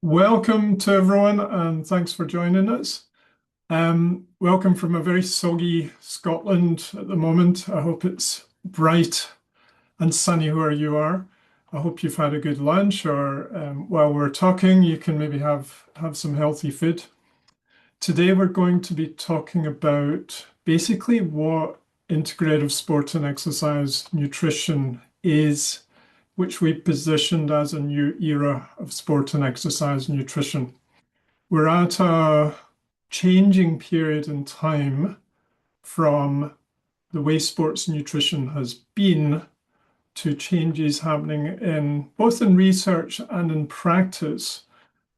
Welcome to everyone, and thanks for joining us. Welcome from a very soggy Scotland at the moment. I hope it's bright and sunny where you are. I hope you've had a good lunch, or while we're talking, you can maybe have some healthy food. Today, we're going to be talking about basically what integrative sport and exercise nutrition is, which we positioned as a new era of sport and exercise nutrition. We're at a changing period in time from the way sports nutrition has been to changes happening in both in research and in practice.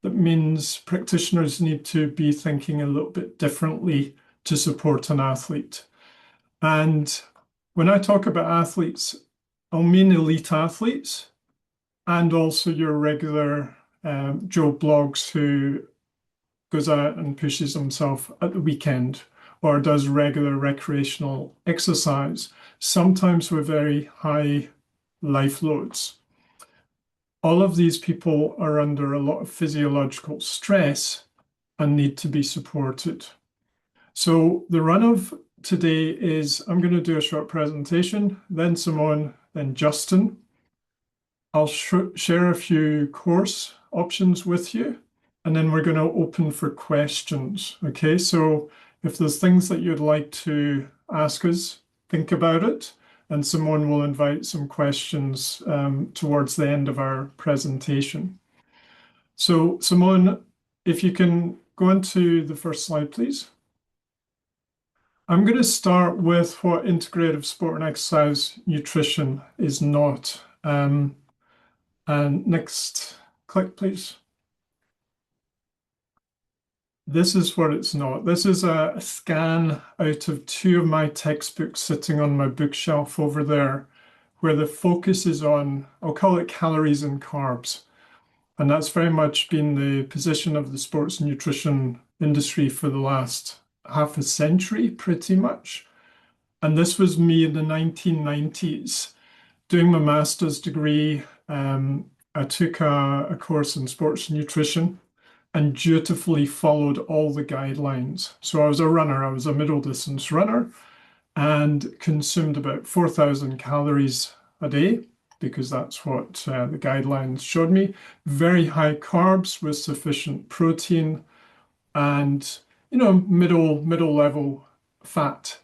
That means practitioners need to be thinking a little bit differently to support an athlete. And when I talk about athletes, I'll mean elite athletes and also your regular Joe Blogs who goes out and pushes himself at the weekend or does regular recreational exercise, sometimes with very high life loads. All of these people are under a lot of physiological stress and need to be supported. So the run of today is I'm going to do a short presentation, then Simone, then Justin. I'll share a few course options with you, and then we're going to open for questions. Okay, so if there's things that you'd like to ask us, think about it, and Simone will invite some questions towards the end of our presentation. So Simone, if you can go into the first slide, please. I'm going to start with what integrative sport and exercise nutrition is not. And next click, please. This is what it's not. This is a scan out of two of my textbooks sitting on my bookshelf over there, where the focus is on, I'll call it calories and carbs. And that's very much been the position of the sports nutrition industry for the last half a century, pretty much. And this was me in the 1990s doing my master's degree. I took a course in sports nutrition and dutifully followed all the guidelines. So I was a runner, I was a middle distance runner and consumed about 4,000 calories a day because that's what the guidelines showed me. Very high carbs with sufficient protein and, middle level fat.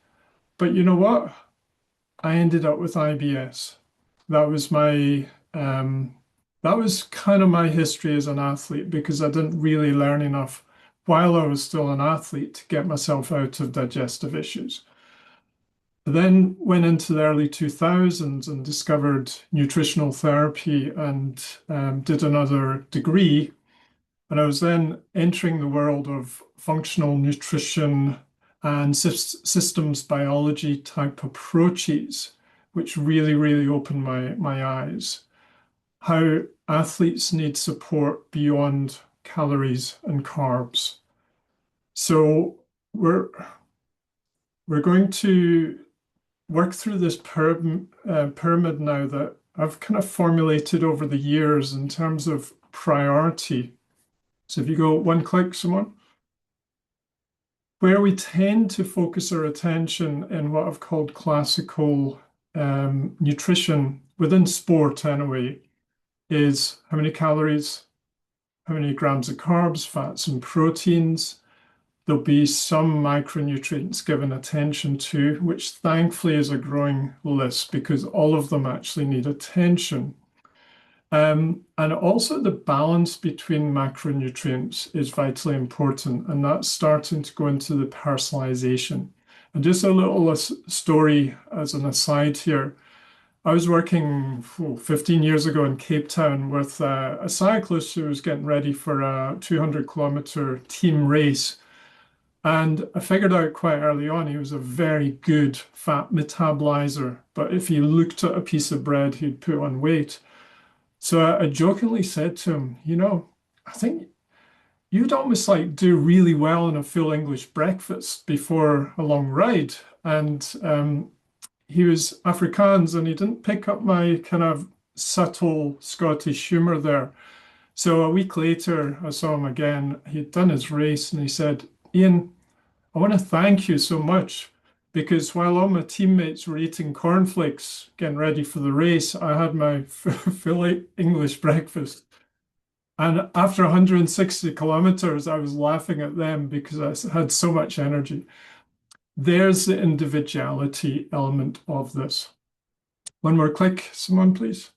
But you know what? I ended up with IBS. That was my that was kind of my history as an athlete because I didn't really learn enough while I was still an athlete to get myself out of digestive issues. I then went into the early 2000s and discovered nutritional therapy and did another degree. And I was then entering the world of functional nutrition and systems biology type approaches, which really, really opened my eyes. How athletes need support beyond calories and carbs. So we're going to work through this pyramid now that I've kind of formulated over the years in terms of priority. So if you go one click, Simone, where we tend to focus our attention in what I've called classical nutrition within sport anyway, is how many calories, how many grams of carbs, fats, and proteins. There'll be some micronutrients given attention to, which thankfully is a growing list because all of them actually need attention. And also the balance between macronutrients is vitally important, and that's starting to go into the personalization. And just a little story as an aside here. I was working 15 years ago in Cape Town with a cyclist who was getting ready for a 200-kilometer team race. And I figured out quite early on he was a very good fat metabolizer, but if he looked at a piece of bread, he'd put on weight. So I jokingly said to him, I think you'd almost like do really well in a full English breakfast before a long ride. And he was Afrikaans and he didn't pick up my kind of subtle Scottish humor there. So a week later, I saw him again. He'd done his race and he said, Ian, I want to thank you so much because while all my teammates were eating cornflakes, getting ready for the race, I had my full English breakfast. And after 160 kilometers, I was laughing at them because I had so much energy. There's the individuality element of this. One more click, Simone, please.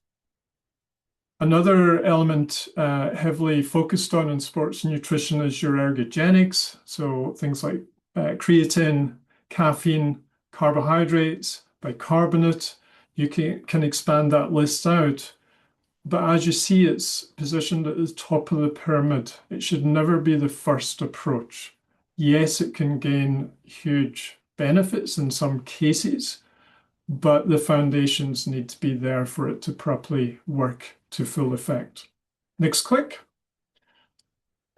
Another element heavily focused on in sports nutrition is your ergogenics. So things like creatine, caffeine, carbohydrates, bicarbonate. You can expand that list out. But as you see, it's positioned at the top of the pyramid. It should never be the first approach. Yes, it can gain huge benefits in some cases, but the foundations need to be there for it to properly work to full effect. Next click.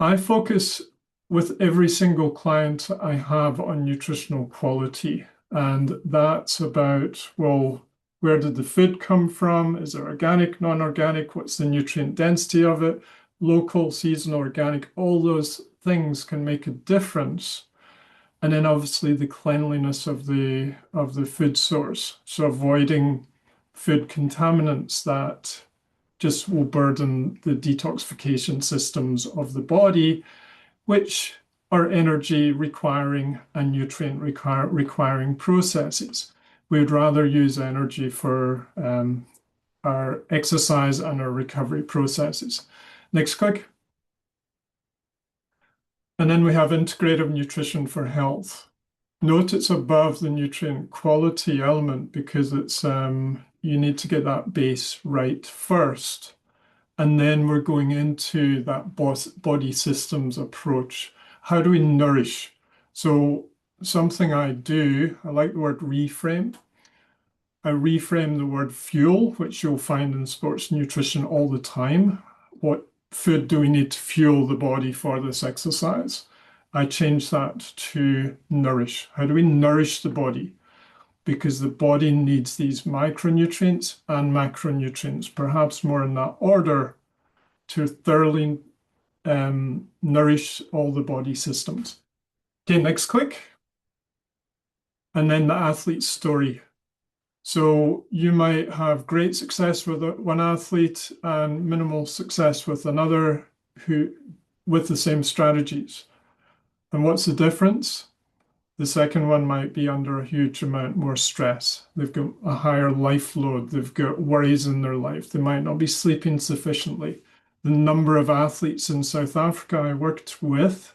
I focus with every single client I have on nutritional quality, and that's about, well, where did the food come from? Is it organic, non-organic? What's the nutrient density of it? Local, seasonal, organic, all those things can make a difference. And then obviously the cleanliness of the food source. So avoiding food contaminants that just will burden the detoxification systems of the body, which are energy requiring and nutrient requiring processes. We'd rather use energy for our exercise and our recovery processes. Next click. And then we have integrative nutrition for health. Note it's above the nutrient quality element because it's you need to get that base right first. And then we're going into that body systems approach. How do we nourish? So something I do, I like the word reframe. I reframe the word fuel, which you'll find in sports nutrition all the time. What food do we need to fuel the body for this exercise? I change that to nourish. How do we nourish the body? Because the body needs these micronutrients and macronutrients, perhaps more in that order, to thoroughly nourish all the body systems. Okay, next click. And then the athlete's story. So you might have great success with one athlete and minimal success with another who with the same strategies. And what's the difference? The second one might be under a huge amount more stress. They've got a higher life load. They've got worries in their life. They might not be sleeping sufficiently. The number of athletes in South Africa I worked with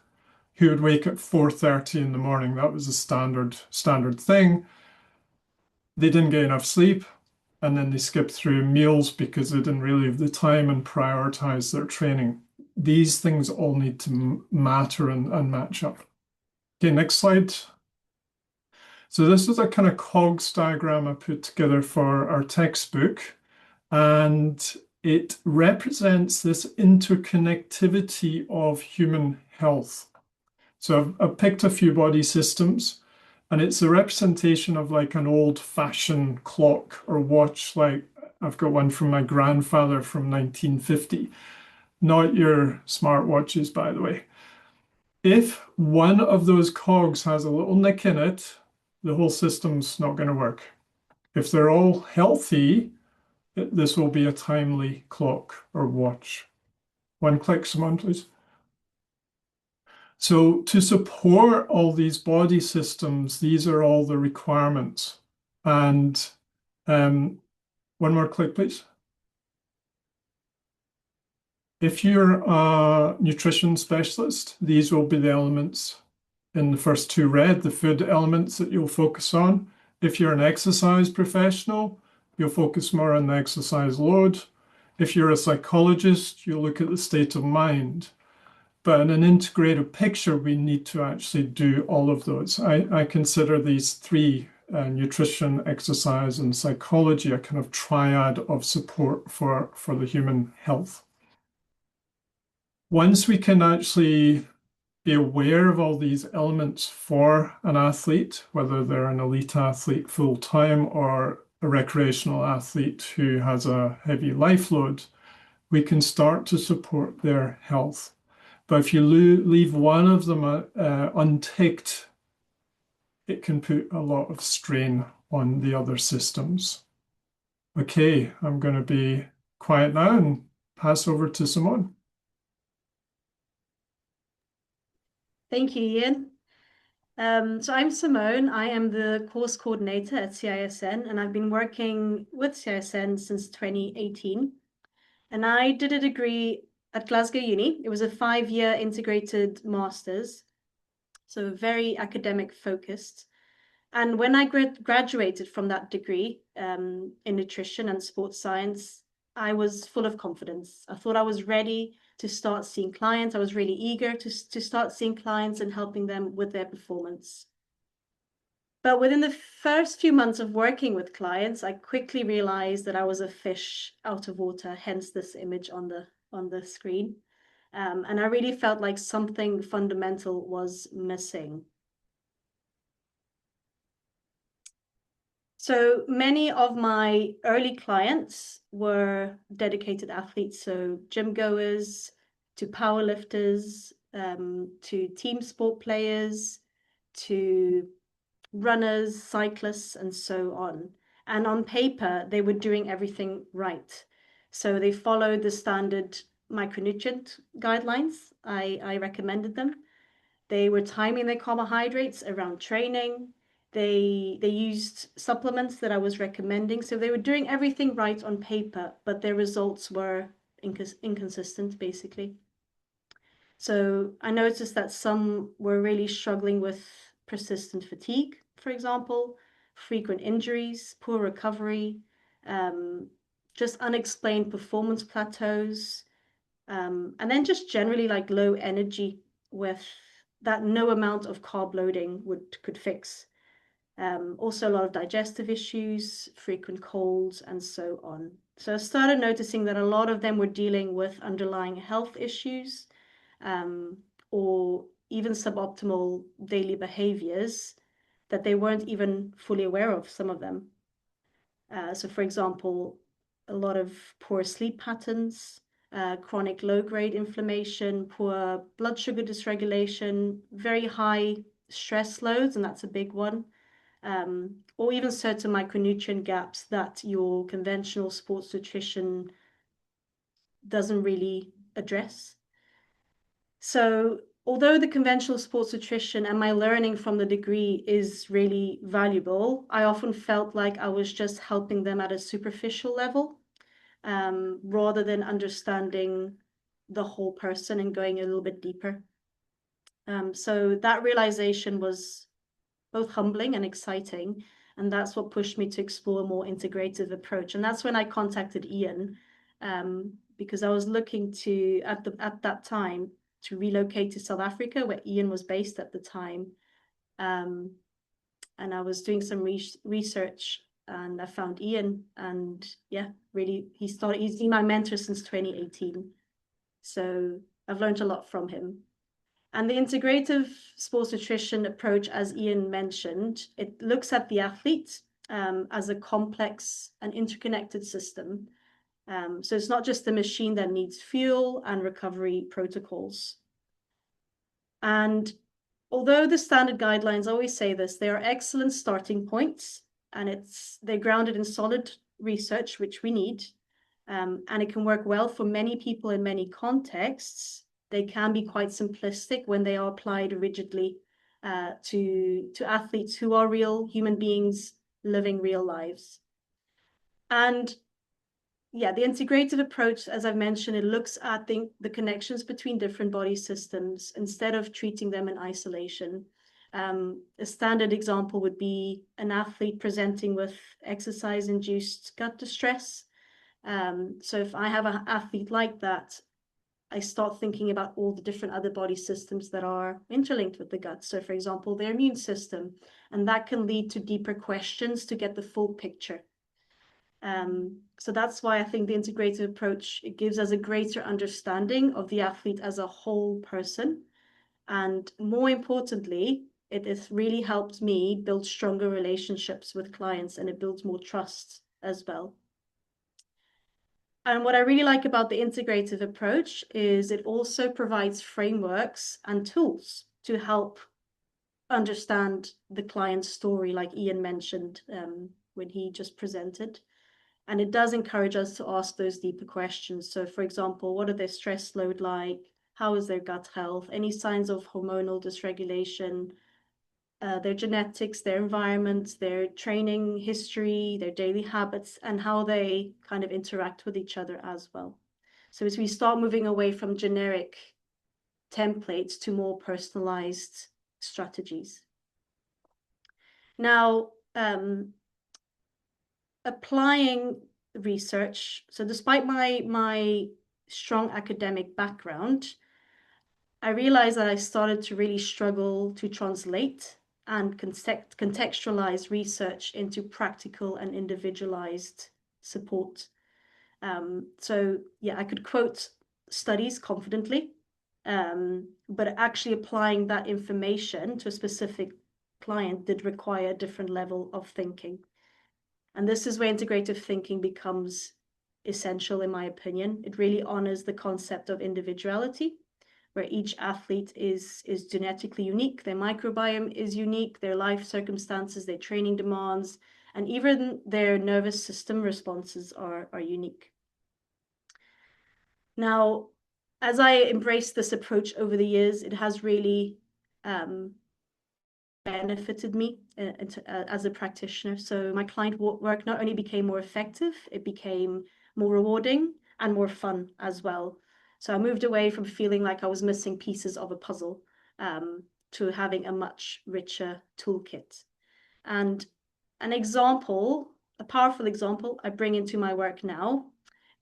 who would wake at 4:30 in the morning, that was a standard thing. They didn't get enough sleep, and then they skipped through meals because they didn't really have the time and prioritize their training. These things all need to matter and match up. Okay, next slide. So this is a kind of cogs diagram I put together for our textbook, and it represents this interconnectivity of human health. So I've picked a few body systems, and it's a representation of like an old-fashioned clock or watch. Like I've got one from my grandfather from 1950, not your smartwatches, by the way. If one of those cogs has a little nick in it, the whole system's not going to work. If they're all healthy, this will be a timely clock or watch. One click, Simone, please. So to support all these body systems, these are all the requirements. And one more click, please. If you're a nutrition specialist, these will be the elements in the first two red, the food elements that you'll focus on. If you're an exercise professional, you'll focus more on the exercise load. If you're a psychologist, you'll look at the state of mind. But in an integrated picture, we need to actually do all of those. I consider these three, nutrition, exercise, and psychology, a kind of triad of support for the human health. Once we can actually be aware of all these elements for an athlete, whether they're an elite athlete full-time or a recreational athlete who has a heavy life load, we can start to support their health. But if you leave one of them unticked, it can put a lot of strain on the other systems. Okay, I'm going to be quiet now and pass over to Simone. Thank you, Ian. So I'm Simone. I am the course coordinator at CISN, and I've been working with CISN since 2018. And I did a degree at Glasgow Uni. It was a 5-year integrated master's, so very academic focused. And when I graduated from that degree in nutrition and sports science, I was full of confidence. I thought I was ready to start seeing clients. I was really eager to start seeing clients and helping them with their performance. But within the first few months of working with clients, I quickly realized that I was a fish out of water, hence this image on the screen. And I really felt like something fundamental was missing. So many of my early clients were dedicated athletes, so gym goers, to powerlifters, to team sport players, to runners, cyclists, and so on. And on paper, they were doing everything right. So they followed the standard micronutrient guidelines. I recommended them. They were timing their carbohydrates around training. They used supplements that I was recommending. So they were doing everything right on paper, but their results were inconsistent, basically. So I noticed that some were really struggling with persistent fatigue, for example, frequent injuries, poor recovery, just unexplained performance plateaus, and then just generally like low energy with that no amount of carb loading could fix. Also a lot of digestive issues, frequent colds, and so on. So I started noticing that a lot of them were dealing with underlying health issues, or even suboptimal daily behaviors that they weren't even fully aware of, some of them. So for example, a lot of poor sleep patterns, chronic low-grade inflammation, poor blood sugar dysregulation, very high stress loads, and that's a big one, or even certain micronutrient gaps that your conventional sports nutrition doesn't really address. So although the conventional sports nutrition and my learning from the degree is really valuable, I often felt like I was just helping them at a superficial level, rather than understanding the whole person and going a little bit deeper. So that realization was both humbling and exciting. And that's what pushed me to explore a more integrative approach. And that's when I contacted Ian, because I was looking to, at that time, to relocate to South Africa, where Ian was based at the time. And I was doing some research, and I found Ian, and yeah, really, he's been my mentor since 2018. So I've learned a lot from him. And the integrative sports nutrition approach, as Ian mentioned, it looks at the athlete as a complex and interconnected system. So it's not just a machine that needs fuel and recovery protocols. And although the standard guidelines always say this, they are excellent starting points, and they're grounded in solid research, which we need, and it can work well for many people in many contexts. They can be quite simplistic when they are applied rigidly to athletes who are real human beings living real lives. And yeah, the integrative approach, as I've mentioned, it looks at the connections between different body systems instead of treating them in isolation. A standard example would be an athlete presenting with exercise-induced gut distress. So if I have an athlete like that, I start thinking about all the different other body systems that are interlinked with the gut. So for example, their immune system, and that can lead to deeper questions to get the full picture. So that's why I think the integrative approach, it gives us a greater understanding of the athlete as a whole person. And more importantly, it has really helped me build stronger relationships with clients, and it builds more trust as well. And what I really like about the integrative approach is it also provides frameworks and tools to help understand the client's story, like Ian mentioned when he just presented. And it does encourage us to ask those deeper questions. So, for example, what are their stress load like? How is their gut health? Any signs of hormonal dysregulation? Their genetics, their environment, their training history, their daily habits, and how they kind of interact with each other as well. So as we start moving away from generic templates to more personalized strategies. Now, applying research. So despite my strong academic background, I realized that I started to really struggle to translate and contextualize research into practical and individualized support. So yeah, I could quote studies confidently, but actually applying that information to a specific client did require a different level of thinking. And this is where integrative thinking becomes essential, in my opinion. It really honors the concept of individuality, where each athlete is genetically unique, their microbiome is unique, their life circumstances, their training demands, and even their nervous system responses are unique. Now, as I embraced this approach over the years, it has really benefited me as a practitioner. So my client work not only became more effective, it became more rewarding and more fun as well. So I moved away from feeling like I was missing pieces of a puzzle to having a much richer toolkit. And an example, a powerful example I bring into my work now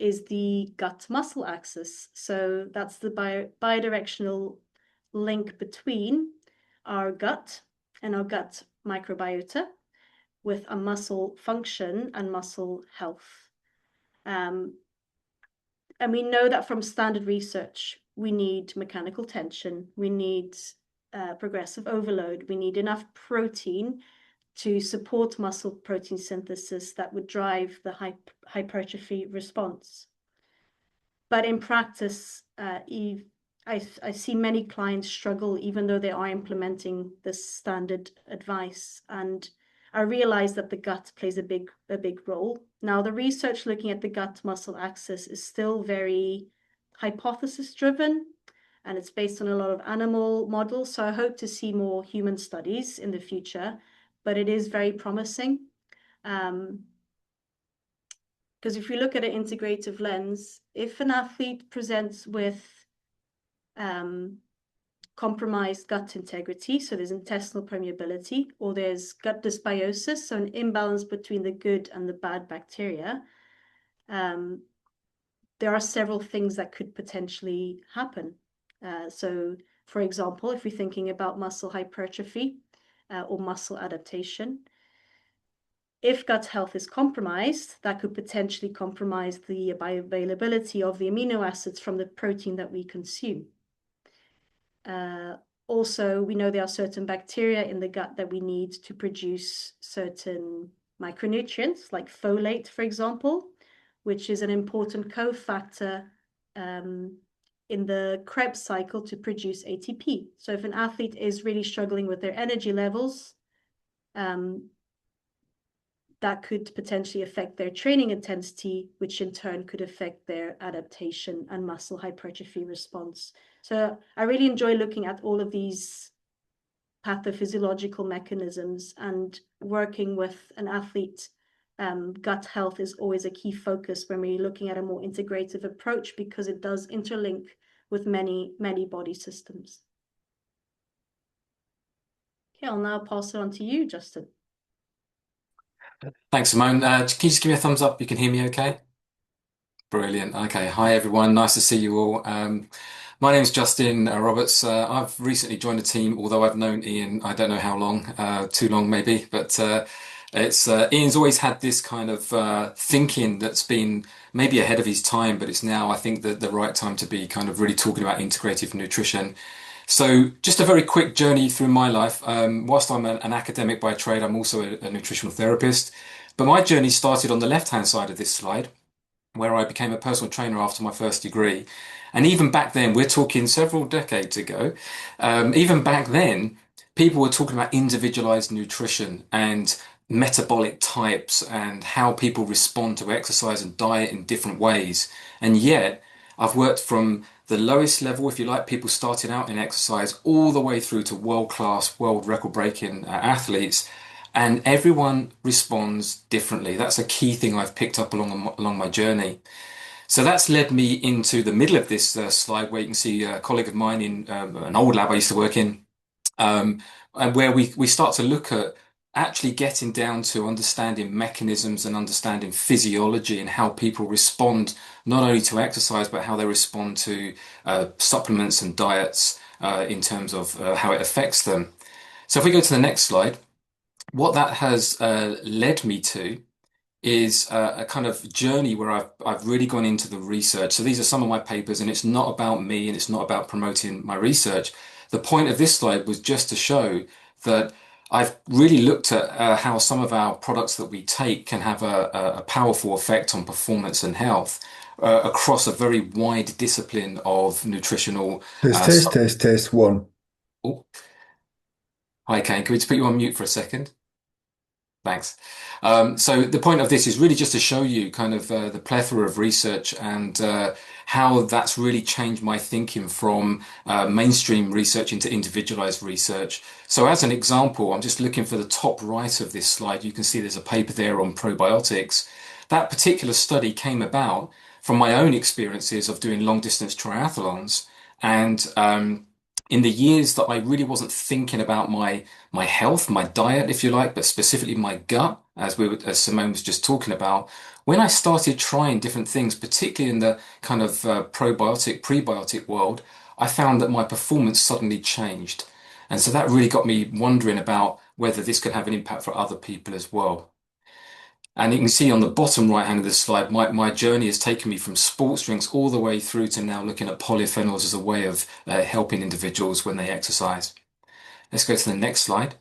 is the gut muscle axis. So that's the bidirectional link between our gut and our gut microbiota with a muscle function and muscle health. And we know that from standard research, we need mechanical tension, we need progressive overload, we need enough protein to support muscle protein synthesis that would drive the hypertrophy response. But in practice, I see many clients struggle even though they are implementing this standard advice. And I realize that the gut plays a big role. Now, the research looking at the gut muscle axis is still very hypothesis driven, and it's based on a lot of animal models. So I hope to see more human studies in the future, but it is very promising. Because if you look at an integrative lens, if an athlete presents with compromised gut integrity, so there's intestinal permeability, or there's gut dysbiosis, so an imbalance between the good and the bad bacteria, there are several things that could potentially happen. So, for example, if we're thinking about muscle hypertrophy or muscle adaptation, if gut health is compromised, that could potentially compromise the bioavailability of the amino acids from the protein that we consume. Also, we know there are certain bacteria in the gut that we need to produce certain micronutrients, like folate, for example, which is an important cofactor in the Krebs cycle to produce ATP. So if an athlete is really struggling with their energy levels, that could potentially affect their training intensity, which in turn could affect their adaptation and muscle hypertrophy response. So I really enjoy looking at all of these pathophysiological mechanisms, and working with an athlete. Gut health is always a key focus when we're looking at a more integrative approach, because it does interlink with many body systems. Okay, I'll now pass it on to you, Justin. Thanks, Simone. Can you just give me a thumbs up? You can hear me okay? Brilliant. Okay. Hi, everyone. Nice to see you all. My name's Justin Roberts. I've recently joined the team, although I've known Ian, I don't know how long, too long maybe, but it's Ian's always had this kind of thinking that's been maybe ahead of his time, but it's now, I think, the right time to be kind of really talking about integrative nutrition. So just a very quick journey through my life. Whilst I'm an academic by trade, I'm also a nutritional therapist. But my journey started on the left-hand side of this slide, where I became a personal trainer after my first degree. And even back then, we're talking several decades ago, even back then, people were talking about individualized nutrition and metabolic types and how people respond to exercise and diet in different ways. And yet, I've worked from the lowest level, if you like, people starting out in exercise, all the way through to world-class, world record-breaking athletes. And everyone responds differently. That's a key thing I've picked up along my journey. So that's led me into the middle of this slide where you can see a colleague of mine in an old lab I used to work in, um, and where we start to look at actually getting down to understanding mechanisms and understanding physiology and how people respond not only to exercise but how they respond to supplements and diets in terms of how it affects them. So if we go to the next slide, what that has led me to is a kind of journey where I've really gone into the research. So these are some of my papers, and it's not about me and it's not about promoting my research. The point of this slide was just to show that I've really looked at how some of our products that we take can have a powerful effect on performance and health across a very wide discipline of nutritional. Test one. Oh, hi, Kane. Can we just put you on mute for a second? Thanks. So the point of this is really just to show you kind of the plethora of research and how that's really changed my thinking from mainstream research into individualized research. So as an example, I'm just looking for the top right of this slide. You can see there's a paper there on probiotics. That particular study came about from my own experiences of doing long distance triathlons. And in the years that I really wasn't thinking about my health, my diet, if you like, but specifically my gut, as Simone was just talking about, when I started trying different things, particularly in the kind of probiotic, prebiotic world, I found that my performance suddenly changed. And so that really got me wondering about whether this could have an impact for other people as well. And you can see on the bottom right hand of this slide, my journey has taken me from sports drinks all the way through to now looking at polyphenols as a way of helping individuals when they exercise. Let's go to the next slide.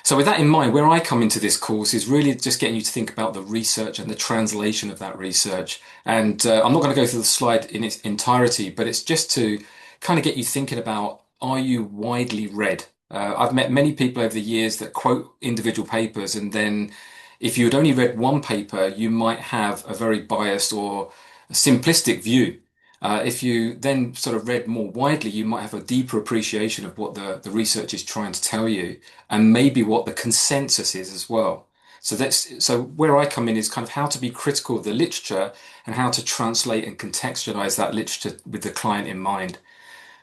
So with that in mind, where I come into this course is really just getting you to think about the research and the translation of that research. And I'm not going to go through the slide in its entirety, but it's just to kind of get you thinking about, are you widely read? I've met many people over the years that quote individual papers, and then if you had only read one paper, you might have a very biased or simplistic view. If you then sort of read more widely, you might have a deeper appreciation of what the research is trying to tell you, and maybe what the consensus is as well. So where I come in is kind of how to be critical of the literature and how to translate and contextualize that literature with the client in mind.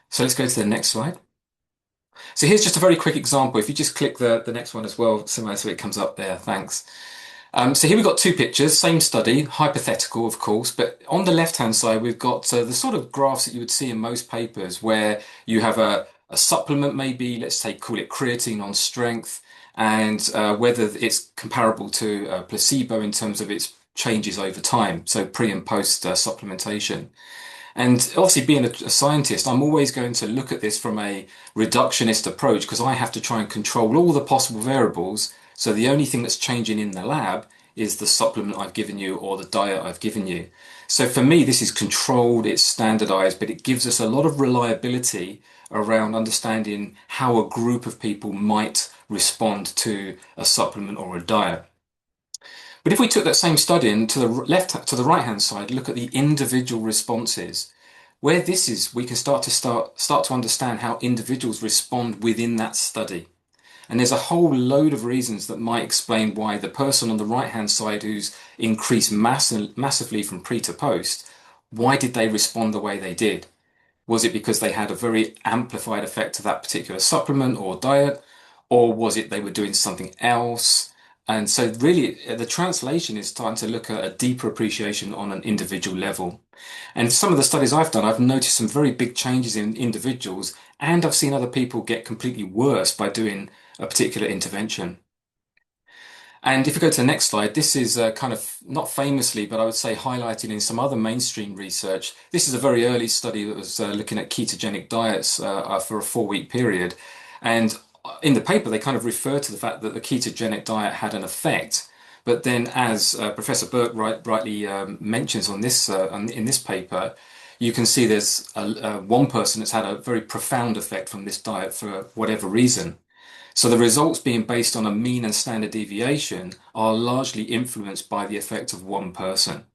So let's go to the next slide. So here's just a very quick example. If you just click the next one as well, Simone, so it comes up there. Thanks. So here we've got two pictures, same study, hypothetical, of course, but on the left-hand side, we've got the sort of graphs that you would see in most papers where you have a supplement, maybe, let's say, call it creatine on strength, and whether it's comparable to placebo in terms of its changes over time, so pre and post supplementation. And obviously, being a scientist, I'm always going to look at this from a reductionist approach because I have to try and control all the possible variables. So the only thing that's changing in the lab is the supplement I've given you or the diet I've given you. So for me, this is controlled, it's standardized, but it gives us a lot of reliability around understanding how a group of people might respond to a supplement or a diet. But if we took that same study and to the right hand side, look at the individual responses, where this is, we can start to understand how individuals respond within that study. And there's a whole load of reasons that might explain why the person on the right hand side who's increased massively from pre to post, why did they respond the way they did? Was it because they had a very amplified effect of that particular supplement or diet? Or was it they were doing something else? And so really the translation is starting to look at a deeper appreciation on an individual level. And some of the studies I've done, I've noticed some very big changes in individuals, and I've seen other people get completely worse by doing a particular intervention. And if you go to the next slide, this is kind of not famously, but I would say highlighted in some other mainstream research. This is a very early study that was looking at ketogenic diets for a 4-week period. And in the paper, they kind of refer to the fact that the ketogenic diet had an effect, But then, as Professor Burke rightly mentions on this in this paper, you can see there's one person that's had a very profound effect from this diet for whatever reason. So the results being based on a mean and standard deviation are largely influenced by the effect of one person.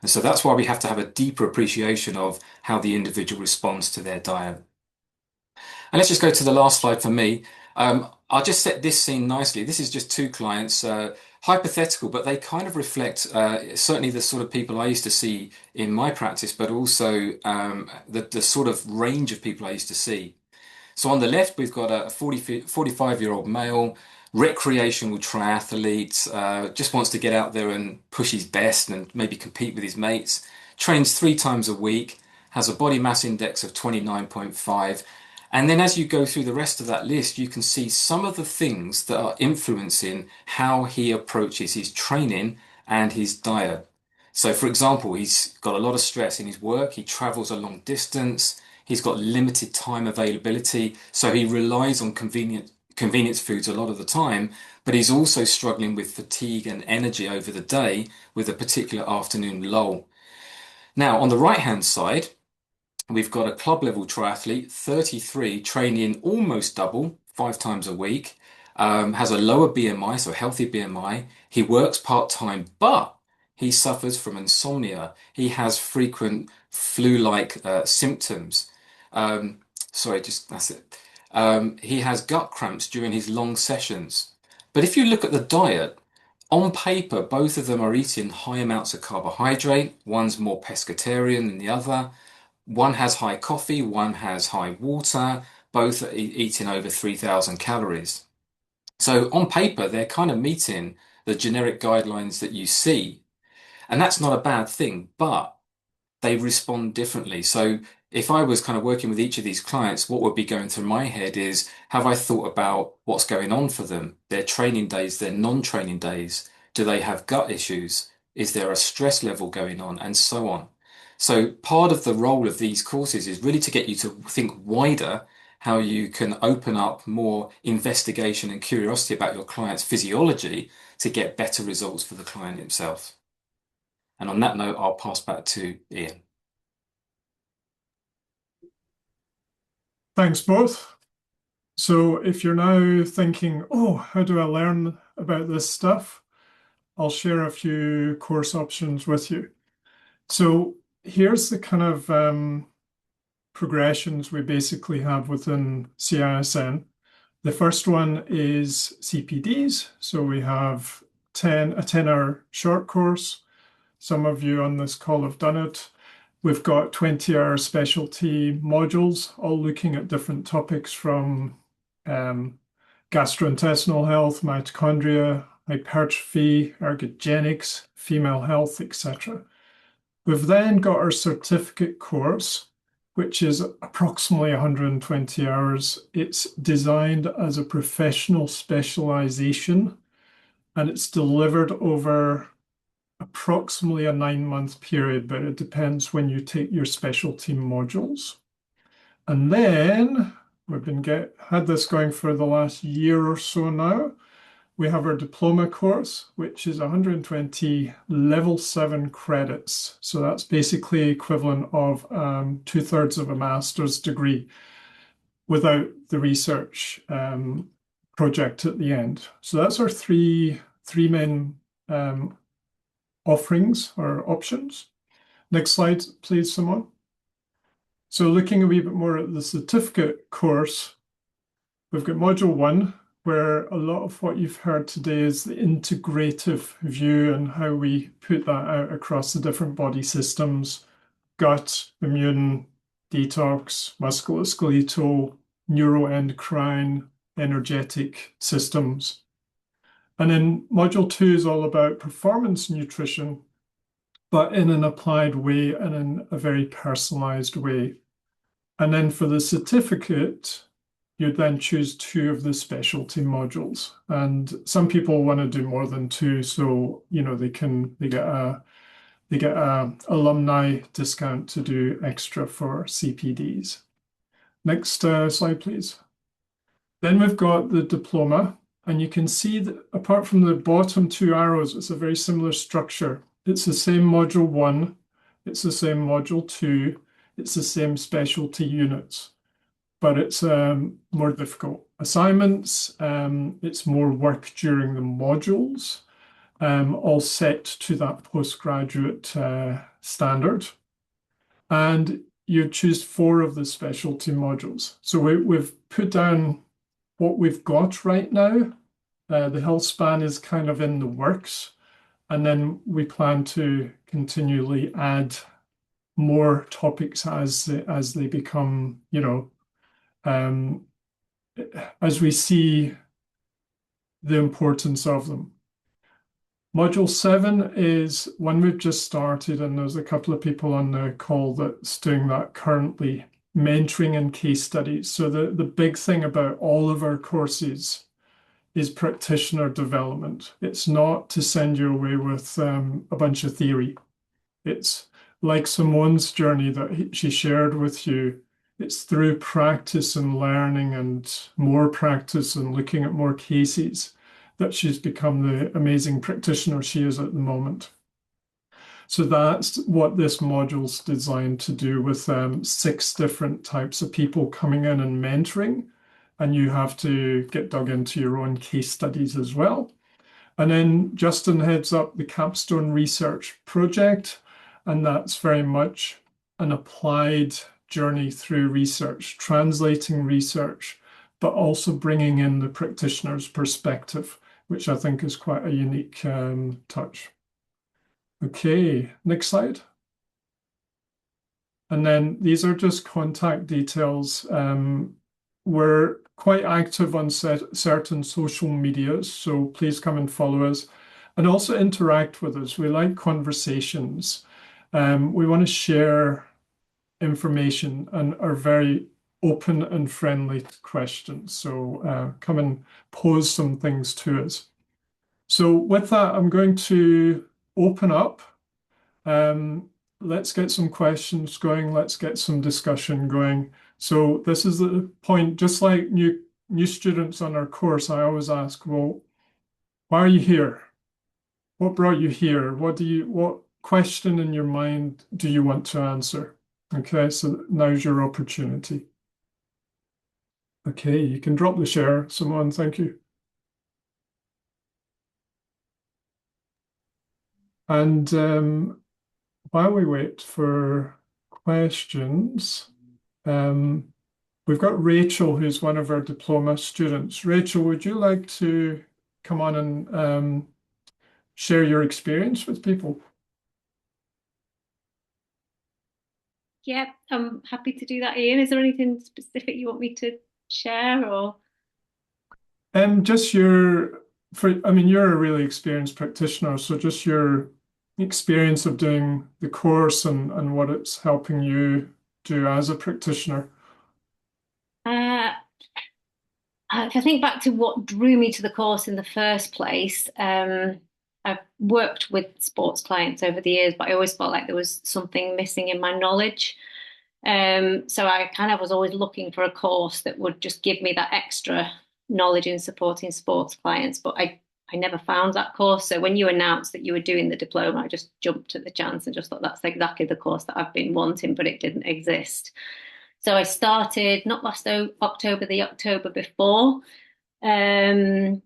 And so that's why we have to have a deeper appreciation of how the individual responds to their diet. And let's just go to the last slide for me. I'll just set this scene nicely. This is just two clients, hypothetical, but they kind of reflect certainly the sort of people I used to see in my practice, but also the sort of range of people I used to see. So on the left, we've got a 45-year-old male, recreational triathlete, just wants to get out there and push his best and maybe compete with his mates, trains 3 times a week, has a body mass index of 29.5. And then as you go through the rest of that list, you can see some of the things that are influencing how he approaches his training and his diet. So for example, he's got a lot of stress in his work, he travels a long distance, he's got limited time availability, so he relies on convenience foods a lot of the time, but he's also struggling with fatigue and energy over the day with a particular afternoon lull. Now, on the right-hand side, we've got a club level triathlete, 33, training almost double, 5 times a week, has a lower BMI, so healthy BMI. He works part-time, but he suffers from insomnia. He has frequent flu-like symptoms. Sorry, just that's it. He has gut cramps during his long sessions. But if you look at the diet, on paper, both of them are eating high amounts of carbohydrate. One's more pescatarian than the other. One has high coffee, one has high water. Both are eating over 3,000 calories. So on paper, they're kind of meeting the generic guidelines that you see. And that's not a bad thing, but they respond differently. So if I was kind of working with each of these clients, what would be going through my head is, have I thought about what's going on for them? Their training days, their non-training days. Do they have gut issues? Is there a stress level going on? And so on. So part of the role of these courses is really to get you to think wider, how you can open up more investigation and curiosity about your client's physiology to get better results for the client himself. And on that note, I'll pass back to Ian. Thanks both. So if you're now thinking, oh, how do I learn about this stuff? I'll share a few course options with you. So here's the kind of progressions we basically have within CISN. The first one is CPDs. So we have a 10-hour short course. Some of you on this call have done it. We've got 20-hour specialty modules, all looking at different topics from gastrointestinal health, mitochondria, hypertrophy, ergogenics, female health, etc. We've then got our certificate course, which is approximately 120 hours. It's designed as a professional specialization, and it's delivered over approximately a 9-month period, but it depends when you take your specialty modules. And then we've had this going for the last year or so now. We have our diploma course, which is 120 level 7 credits. So that's basically equivalent of 2/3 of a master's degree without the research project at the end. So that's our three main offerings or options. Next slide, please, Simone. So looking a wee bit more at the certificate course, we've got module 1, where a lot of what you've heard today is the integrative view and how we put that out across the different body systems: gut, immune, detox, musculoskeletal, neuroendocrine, energetic systems. And then module 2 is all about performance nutrition, but in an applied way and in a very personalized way. And then for the certificate, you'd then choose 2 of the specialty modules. And some people want to do more than 2, so they get a alumni discount to do extra for CPDs. Next slide, please. Then we've got the diploma. And you can see that apart from the bottom two arrows, it's a very similar structure. It's the same module 1, it's the same module 2, it's the same specialty units, but it's more difficult assignments. It's more work during the modules, all set to that postgraduate standard. And you choose 4 of the specialty modules. So we've put down what we've got right now. The health span is kind of in the works, and then we plan to continually add more topics as they become, as we see the importance of them. Module 7 is one we've just started, and there's a couple of people on the call that's doing that currently, mentoring and case studies. So the big thing about all of our courses is practitioner development. It's not to send you away with a bunch of theory. It's like Simone's journey that she shared with you. It's through practice and learning and more practice and looking at more cases that she's become the amazing practitioner she is at the moment. So that's what this module's designed to do, with 6 different types of people coming in and mentoring. And you have to get dug into your own case studies as well. And then Justin heads up the capstone research project, and that's very much an applied journey through research, translating research, but also bringing in the practitioner's perspective, which I think is quite a unique touch. Okay, next slide. And then these are just contact details. We're quite active on certain social medias, so please come and follow us and also interact with us. We like conversations. We want to share information and are very open and friendly to questions. So come and pose some things to us. So with that, I'm going to open up. Let's get some questions going. Let's get some discussion going. So this is the point, just like new students on our course, I always ask, well, why are you here? What brought you here? What question in your mind do you want to answer? Okay, so now's your opportunity. Okay, you can drop the share, Simone, thank you. And while we wait for questions, we've got Rachel, who's one of our diploma students. Rachel, would you like to come on and share your experience with people? Yeah, I'm happy to do that, Ian. Is there anything specific you want me to share, or? Just you're a really experienced practitioner, so just your experience of doing the course and what it's helping you do as a practitioner. If I think back to what drew me to the course in the first place, I've worked with sports clients over the years, but I always felt like there was something missing in my knowledge. So I kind of was always looking for a course that would just give me that extra knowledge in supporting sports clients, but I never found that course. So when you announced that you were doing the diploma, I just jumped at the chance and just thought that's exactly the course that I've been wanting, but it didn't exist. So I started not last October, the October before. And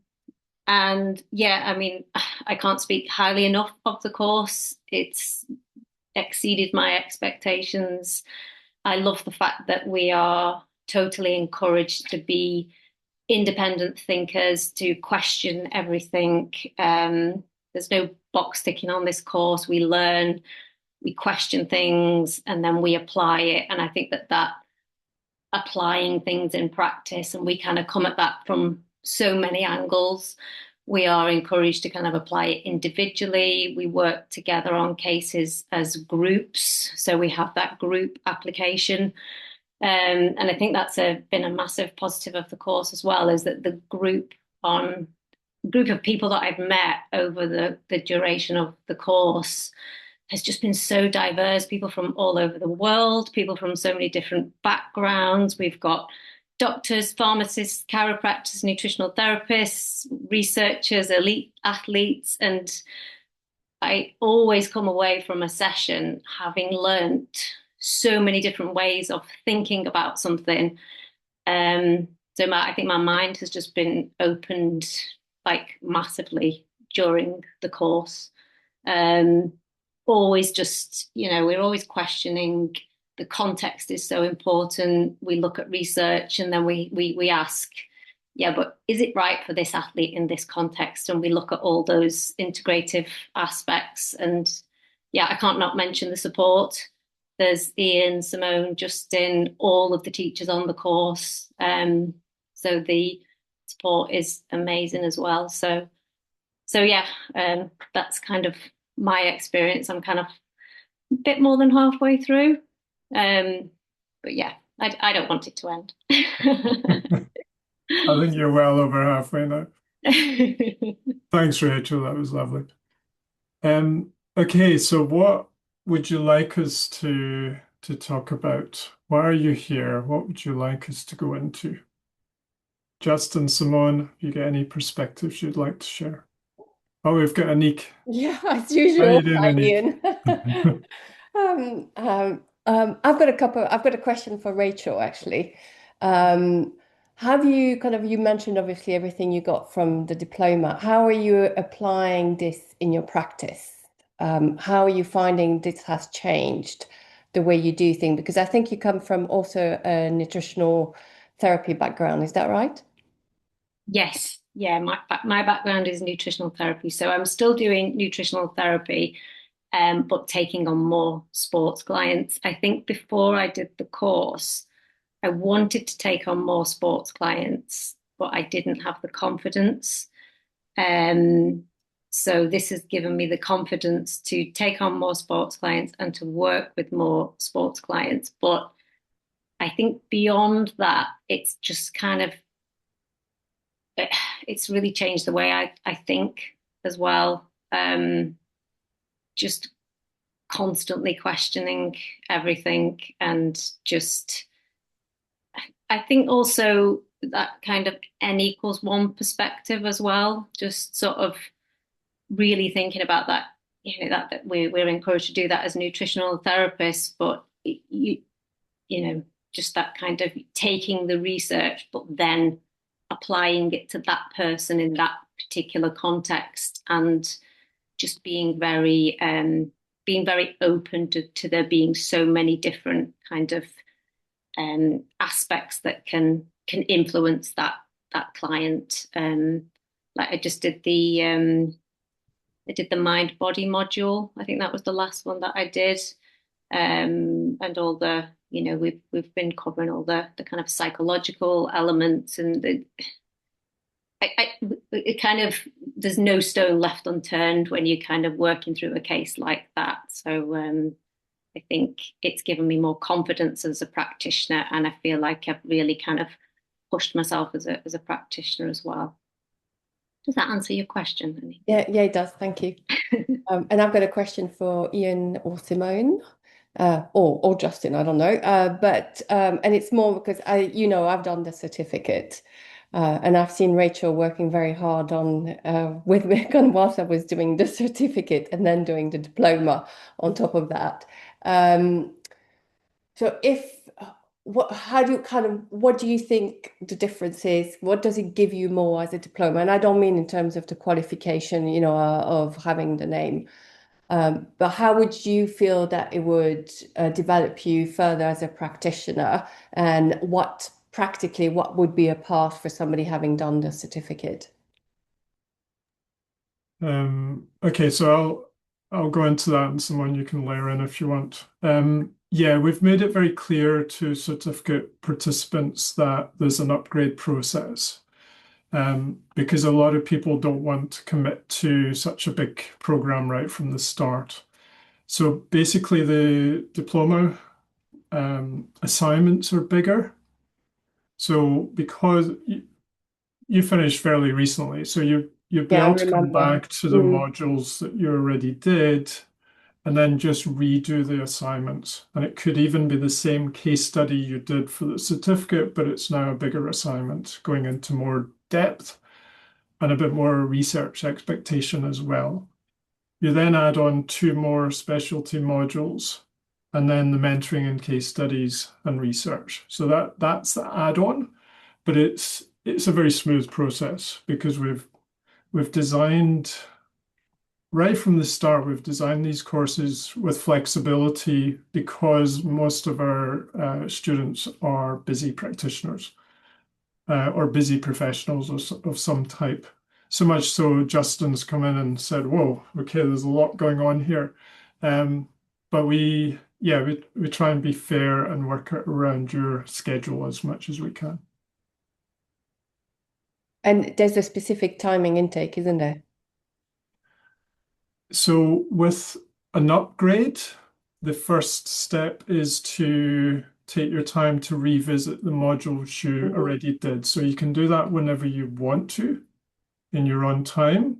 yeah, I mean, I can't speak highly enough of the course. It's exceeded my expectations. I love the fact that we are totally encouraged to be independent thinkers, to question everything. There's no box ticking on this course. We learn, we question things, and then we apply it. And I think that applying things in practice, and we kind of come at that from so many angles. We are encouraged to kind of apply it individually. We work together on cases as groups. So we have that group application. And I think that's been a massive positive of the course as well, is that the group of people that I've met over the duration of the course has just been so diverse. People from all over the world, people from so many different backgrounds. We've got doctors, pharmacists, chiropractors, nutritional therapists, researchers, elite athletes, and I always come away from a session having learnt so many different ways of thinking about something. I think my mind has just been opened like massively during the course. Always just, we're always questioning. The context is so important. We look at research and then we ask, yeah, but is it right for this athlete in this context? And we look at all those integrative aspects. And yeah, I can't not mention the support. There's Ian, Simone, Justin, all of the teachers on the course. So the support is amazing as well. So yeah, that's kind of my experience. I'm kind of a bit more than halfway through. But yeah, I don't want it to end. I think you're well over halfway now. Thanks, Rachel. That was lovely. Okay, so what would you like us to talk about? Why are you here? What would you like us to go into? Justin, Simone, you get any perspectives you'd like to share? Oh, we've got Anik. Yeah, as How are you usual. doing, Hi, Anik? Ian. I've got a question for Rachel, actually. Have you you mentioned obviously everything you got from the diploma. How are you applying this in your practice? How are you finding this has changed the way you do things? Because I think you come from also a nutritional therapy background. Is that right? Yes. Yeah, my background is nutritional therapy. So I'm still doing nutritional therapy, but taking on more sports clients. I think before I did the course, I wanted to take on more sports clients, but I didn't have the confidence. So this has given me the confidence to take on more sports clients and to work with more sports clients. But I think beyond that, it's just it's really changed the way I think as well. Just constantly questioning everything, and just I think also that kind of N=1 perspective as well, just sort of really thinking about that, that we're encouraged to do that as nutritional therapists, but just that kind of taking the research but then applying it to that person in that particular context, and just being very open to there being so many different kind of aspects that can influence that client. Like I just did the mind body module. I think that was the last one that I did, and all the we've been covering all the kind of psychological elements, and it kind of, there's no stone left unturned when you're kind of working through a case like that. So I think it's given me more confidence as a practitioner, and I feel like I've really kind of pushed myself as a practitioner as well. Does that answer your question, Annie? Yeah, it does. Thank you. And I've got a question for Ian or Simone, or Justin. I don't know. And it's more because I've done the certificate, and I've seen Rachel working very hard on with me whilst I was doing the certificate and then doing the diploma on top of that. So what do you think the difference is? What does it give you more as a diploma? And I don't mean in terms of the qualification, of having the name, but how would you feel that it would develop you further as a practitioner? And what would be a path for somebody having done the certificate? Okay, so I'll go into that, and someone you can layer in if you want. Yeah, we've made it very clear to certificate participants that there's an upgrade process, because a lot of people don't want to commit to such a big program right from the start. So basically, the diploma assignments are bigger. So because you finished fairly recently, so you'll be able to come back to the modules that you already did, and then just redo the assignments. And it could even be the same case study you did for the certificate, but it's now a bigger assignment going into more depth and a bit more research expectation as well. You then add on 2 more specialty modules and then the mentoring and case studies and research. So that's the add-on, but it's a very smooth process because we've designed right from the start, we've designed these courses with flexibility because most of our students are busy practitioners or busy professionals of some type. So much so, Justin's come in and said, "Whoa, okay, there's a lot going on here." But we try and be fair and work around your schedule as much as we can. And there's a specific timing intake, isn't there? So with an upgrade, the first step is to take your time to revisit the modules you already did. So you can do that whenever you want to in your own time.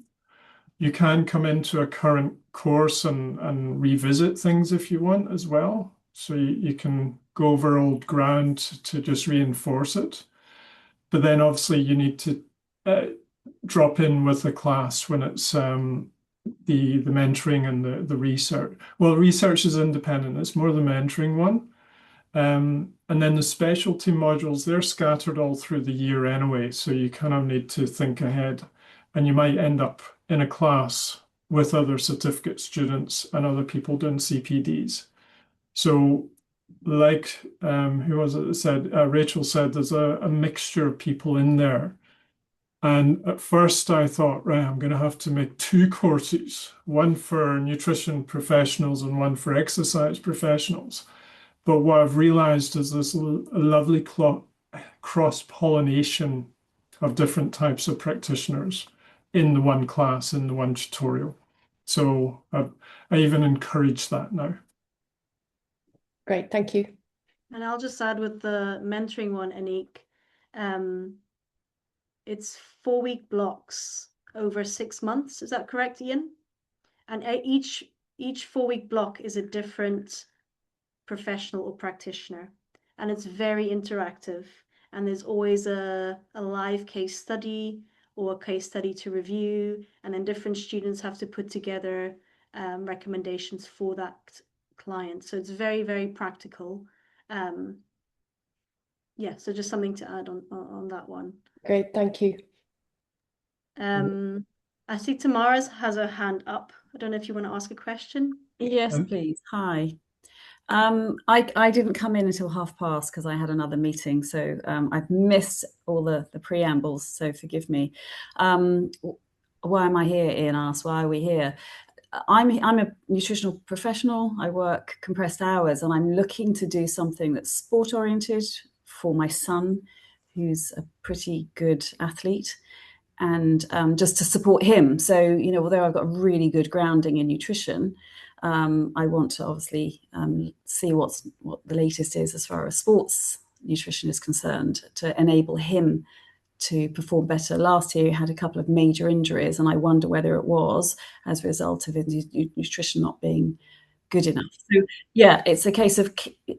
You can come into a current course and revisit things if you want as well. So you can go over old ground to just reinforce it. But then obviously you need to drop in with the class when it's the mentoring and the research. Well, research is independent. It's more the mentoring one. And then the specialty modules, they're scattered all through the year anyway. So you kind of need to think ahead. And you might end up in a class with other certificate students and other people doing CPDs. So like, who was it that said, Rachel said, there's a mixture of people in there. And at first I thought, right, I'm going to have to make 2 courses, one for nutrition professionals and one for exercise professionals. But what I've realized is there's a lovely cross-pollination of different types of practitioners in the one class, in the one tutorial. So I even encourage that now. Great, thank you. And I'll just add with the mentoring one, Anik, it's 4-week blocks over 6 months. Is that correct, Ian? And each 4-week block is a different professional or practitioner, and it's very interactive. And there's always a live case study or a case study to review, and then different students have to put together recommendations for that client. So it's very, very practical. Yeah, so just something to add on that one. Great, thank you. I see Tamara has her hand up. I don't know if you want to ask a question. Yes, please. Hi. I didn't come in until past because I had another meeting, so I've missed all the preambles, so forgive me. Why am I here? Ian asked, why are we here? I'm a nutritional professional. I work compressed hours, and I'm looking to do something that's sport oriented for my son, who's a pretty good athlete, and just to support him. So, you know, although I've got a really good grounding in nutrition, I want to obviously see what the latest is as far as sports nutrition is concerned to enable him to perform better. Last year he had a couple of major injuries, and I wonder whether it was as a result of his nutrition not being good enough. So yeah, it's a case of,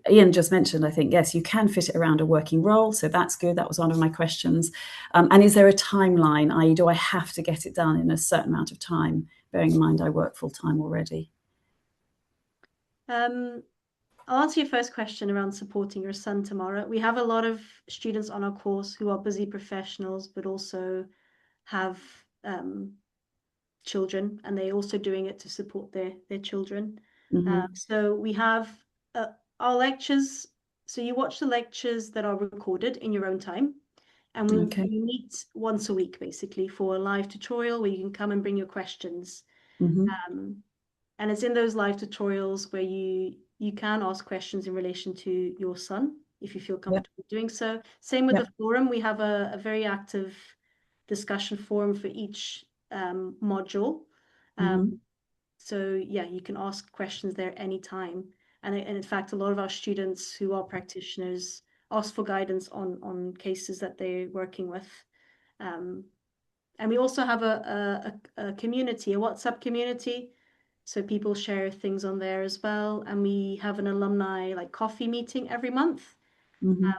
Ian just mentioned, I think, yes, you can fit it around a working role. So that's good. That was one of my questions. And is there a timeline, i.e. do I have to get it done in a certain amount of time, bearing in mind I work full time already? I'll answer your first question around supporting your son, Tamara. We have a lot of students on our course who are busy professionals, but also have children, and they're also doing it to support their children. So we have our lectures. So you watch the lectures that are recorded in your own time, and we meet once a week, basically, for a live tutorial where you can come and bring your questions. And it's in those live tutorials where you can ask questions in relation to your son, if you feel comfortable doing so. Same with the forum. We have a very active discussion forum for each module. So yeah, you can ask questions there anytime. And in fact, a lot of our students who are practitioners ask for guidance on cases that they're working with. And we also have a community, a WhatsApp community. So people share things on there as well. And we have an alumni like coffee meeting every month. Mhm.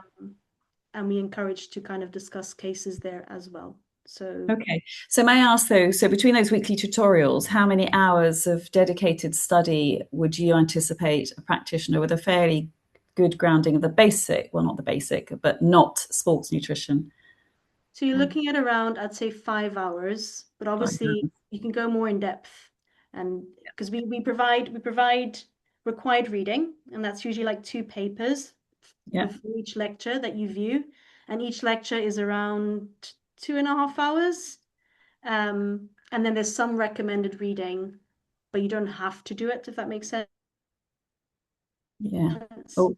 And we encourage to kind of discuss cases there as well. So Okay. So may I ask though, so between those weekly tutorials, how many hours of dedicated study would you anticipate a practitioner with a fairly good grounding of the basic, well, not the basic, but not sports nutrition? So you're looking at around, I'd say 5 hours, but obviously you can go more in depth, and because we provide required reading, and that's usually like 2 papers Yeah. before each lecture that you view, and each lecture is around 2.5 hours. And then there's some recommended reading, but you don't have to do it, if that makes sense. Yeah. Oh,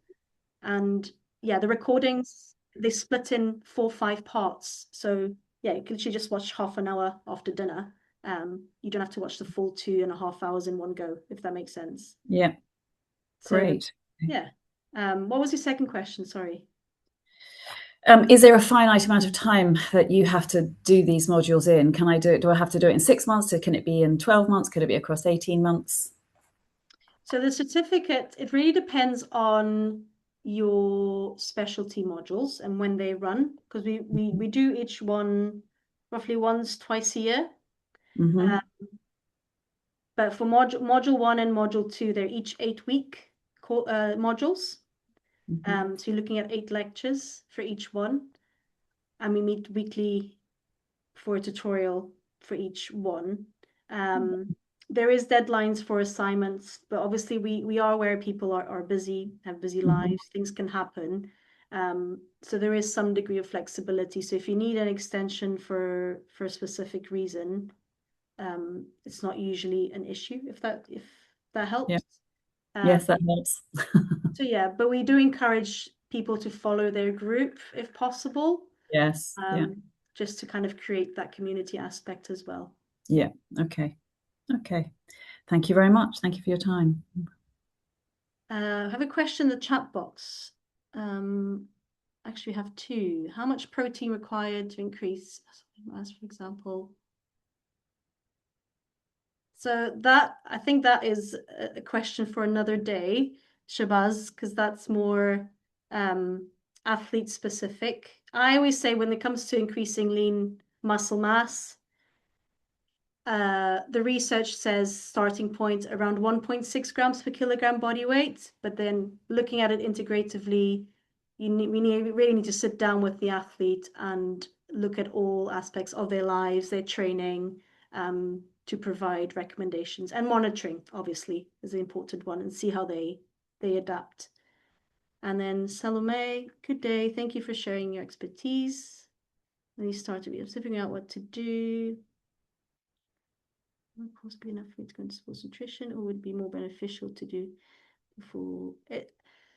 And yeah, the recordings, they split in 4 or 5 parts. So yeah, you can literally just watch half an hour after dinner. You don't have to watch the full 2.5 hours in one go, if that makes sense. yeah. So Great. yeah. What was your second question? Sorry. Is there a finite amount of time that you have to do these modules in? Can I do it? Do I have to do it in 6 months? Can it be in 12 months? Could it be across 18 months? So the certificate, it really depends on your specialty modules and when they run, because we do each one roughly once, twice a year. Mhm. But for module 1 and module 2, they're each 8-week modules. Mhm. So you're looking at 8 lectures for each one, and we meet weekly for a tutorial for each one. There is deadlines for assignments, but obviously we are aware people are busy, have busy lives, things can happen. So there is some degree of flexibility. So if you need an extension for a specific reason, it's not usually an issue, if that helps. Yeah. Yes, that helps. So yeah, but we do encourage people to follow their group if possible, Yes. Yeah. just to kind of create that community aspect as well. Yeah. Okay. Okay. Thank you very much. Thank you for your time. I have a question in the chat box. Actually, we have 2. How much protein required to increase mass, for example? So that, I think that is a question for another day, Shabazz, because that's more athlete specific. I always say when it comes to increasing lean muscle mass, the research says starting point around 1.6 grams per kilogram body weight, but then looking at it integratively, we really need to sit down with the athlete and look at all aspects of their lives, their training, to provide recommendations, and monitoring obviously is the important one, and see how they adapt. And then Salome, good day. Thank you for sharing your expertise. When you start to be figuring out what to do. Would course be enough for you to go into sports nutrition, or would it be more beneficial to do before it?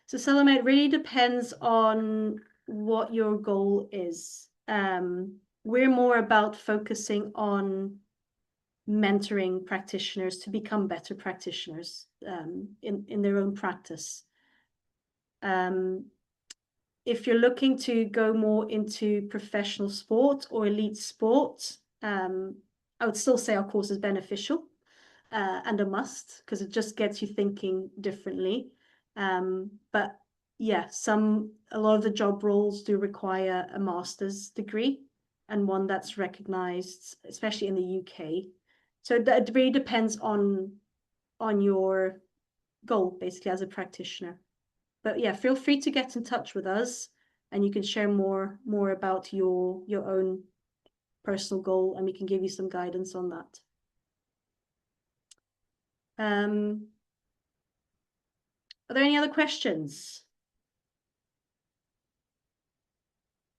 So Salome, it really depends on what your goal is. We're more about focusing on mentoring practitioners to become better practitioners in their own practice. If you're looking to go more into professional sport or elite sport, I would still say our course is beneficial and a must, because it just gets you thinking differently. But yeah, a lot of the job roles do require a master's degree, and one that's recognized, especially in the UK. So that really depends on your goal, basically, as a practitioner. But yeah, feel free to get in touch with us, and you can share more about your own personal goal, and we can give you some guidance on that. Are there any other questions?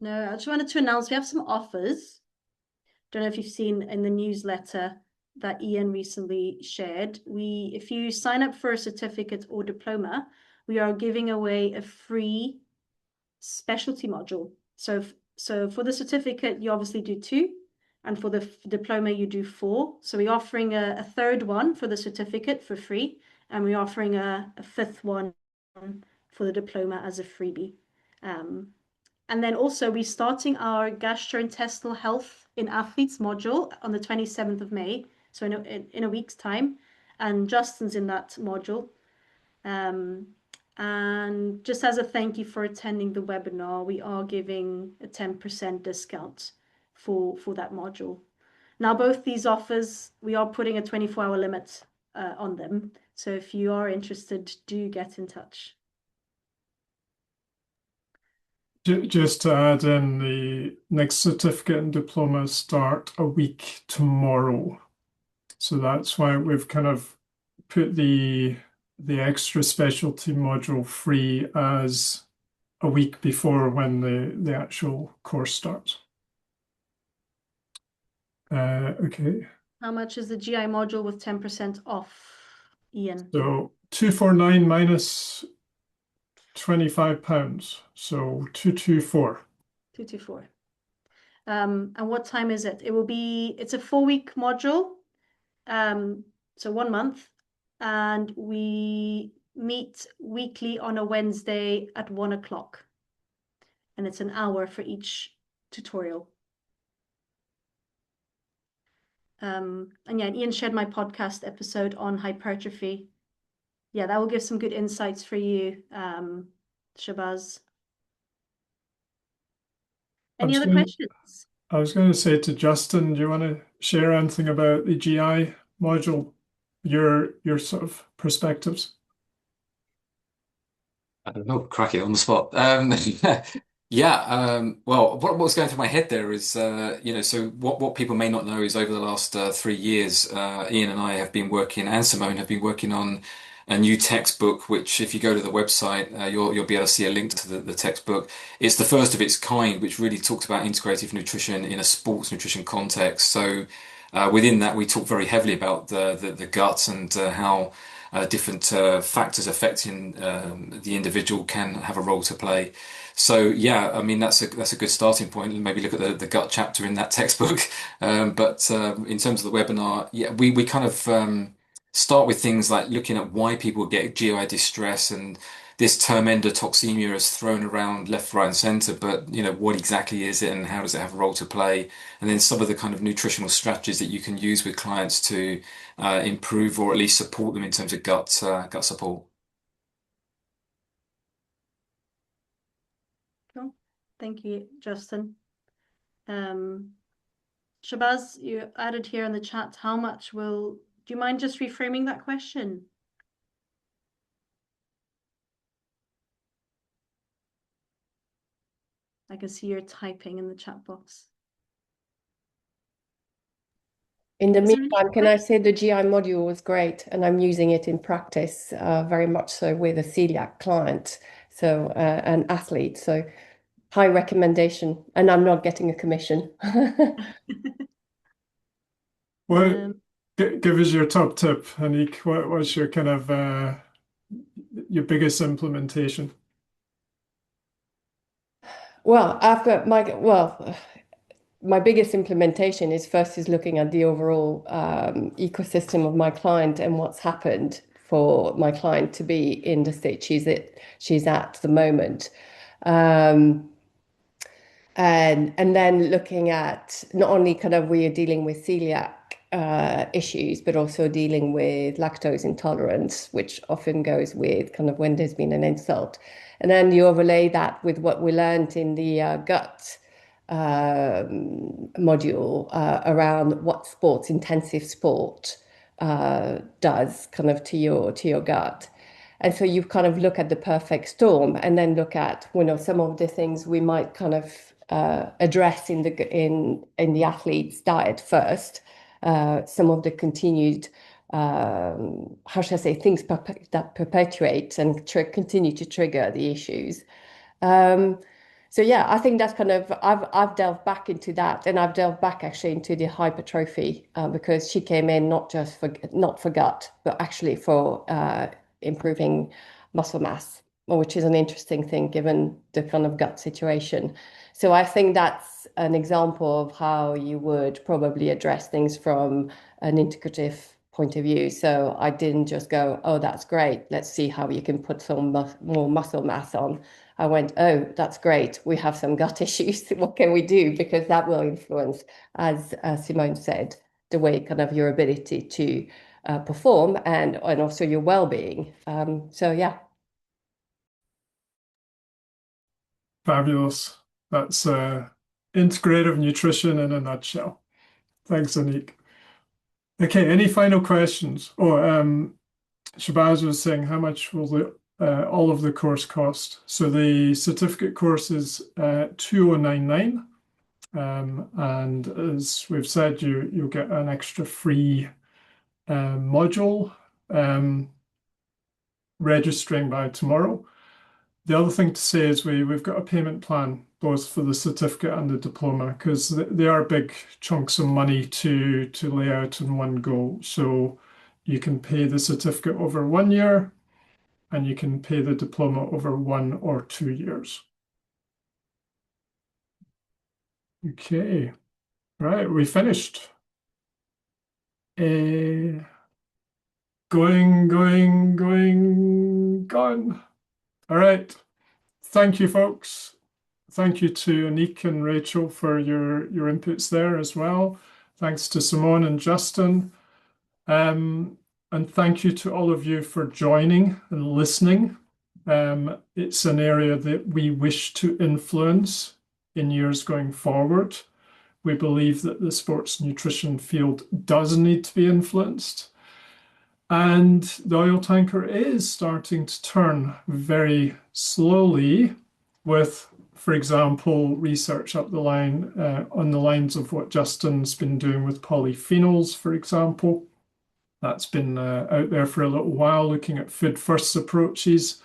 No, I just wanted to announce we have some offers. Don't know if you've seen in the newsletter that Ian recently shared. If you sign up for a certificate or diploma, we are giving away a free specialty module. So for the certificate, you obviously do 2, and for the diploma, you do 4. So we're offering a 3rd one for the certificate for free, and we're offering a 5th one for the diploma as a freebie. And then also we're starting our gastrointestinal health in athletes module on the 27th of May, so in a week's time. and Justin's in that module. And just as a thank you for attending the webinar, we are giving a 10% discount for that module. Now, both these offers, we are putting a 24-hour limit on them. So if you are interested, do get in touch. Just to add in, the next certificate and diploma start a week tomorrow. So that's why we've kind of put the extra specialty module free as a week before when the actual course starts. Okay. How much is the GI module with 10% off, Ian? So 249 minus £25, so 224. 224. And what time is it? It's a 4-week module, so 1 month, and we meet weekly on a Wednesday at 1 o'clock, and it's an hour for each tutorial. And yeah, Ian shared my podcast episode on hypertrophy. Yeah, that will give some good insights for you, Shabazz. Any other questions? I was going to say to Justin, do you want to share anything about the GI module, your sort of perspectives? I don't know, crack it on the spot. Yeah, well, what was going through my head there is, so what people may not know is over the last 3 years, Ian and I have been working, and Simone have been working on a new textbook, which if you go to the website, you'll be able to see a link to the textbook. It's the first of its kind, which really talks about integrative nutrition in a sports nutrition context. So within that, we talk very heavily about the gut and how different factors affecting the individual can have a role to play. So yeah, I mean that's a good starting point. Maybe look at the gut chapter in that textbook. But in terms of the webinar, yeah, we kind of start with things like looking at why people get GI distress, and this term endotoxemia is thrown around left, right, and center. But what exactly is it, and how does it have a role to play? And then some of the kind of nutritional strategies that you can use with clients to improve or at least support them in terms of gut support. Cool. Thank you, Justin. Shabazz, you added here in the chat, do you mind just reframing that question? I can see you're typing in the chat box. In the meantime, can I say the GI module was great, and I'm using it in practice very much so with a celiac client, so an athlete. So high recommendation, and I'm not getting a commission. Well, give us your top tip, Anik. What was your kind of your biggest implementation? Well, my biggest implementation is looking at the overall ecosystem of my client and what's happened for my client to be in the state she's at the moment. And then looking at not only kind of we are dealing with celiac issues, but also dealing with lactose intolerance, which often goes with kind of when there's been an insult. And then you overlay that with what we learned in the gut module around what intensive sport does kind of to your gut. And so you kind of look at the perfect storm and then look at, some of the things we might kind of address in the athlete's diet first, some of the continued how should I say, things that perpetuate and continue to trigger the issues. So yeah, I think that's kind of I've delved back into that, and I've delved back actually into the hypertrophy because she came in not for gut, but actually for improving muscle mass, which is an interesting thing given the kind of gut situation. So I think that's an example of how you would probably address things from an integrative point of view. So I didn't just go, oh, that's great, let's see how you can put some more muscle mass on. I went, oh, that's great, we have some gut issues. What can we do? Because that will influence, as Simone said, the way kind of your ability to perform and also your well-being. So yeah. Fabulous. That's integrative nutrition in a nutshell. Thanks, Anik. Okay, any final questions? Oh, Shabazz was saying, how much will all of the course cost? So the certificate course is 2099. And as we've said, you'll get an extra free module registering by tomorrow. The other thing to say is we've got a payment plan both for the certificate and the diploma, because they are big chunks of money to lay out in one go. So you can pay the certificate over 1 year, and you can pay the diploma over 1 or 2 years. Okay, right, we finished. Gone. All right. Thank you, folks. Thank you to Anik and Rachel for your inputs there as well. Thanks to Simone and Justin. And thank you to all of you for joining and listening. It's an area that we wish to influence in years going forward. We believe that the sports nutrition field does need to be influenced. And the oil tanker is starting to turn very slowly with, for example, research up the line on the lines of what Justin's been doing with polyphenols, for example. That's been out there for a little while, looking at food first approaches.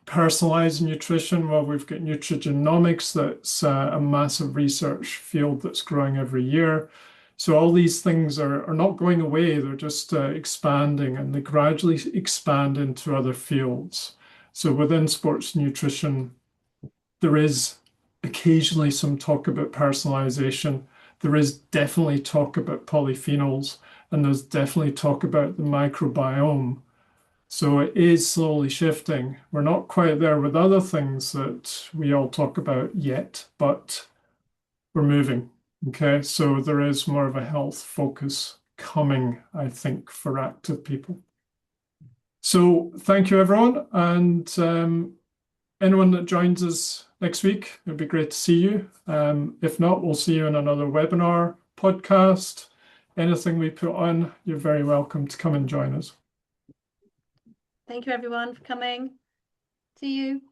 Personalized nutrition, well, we've got nutrigenomics, that's a massive research field that's growing every year. So all these things are not going away, they're just expanding, and they gradually expand into other fields. So within sports nutrition, there is occasionally some talk about personalization. There is definitely talk about polyphenols, and there's definitely talk about the microbiome. So it is slowly shifting. We're not quite there with other things that we all talk about yet, but we're moving. Okay, so there is more of a health focus coming, I think, for active people. So thank you, everyone. And anyone that joins us next week, it'd be great to see you. If not, we'll see you in another webinar, podcast, anything we put on. You're very welcome to come and join us. Thank you, everyone, for coming. See you.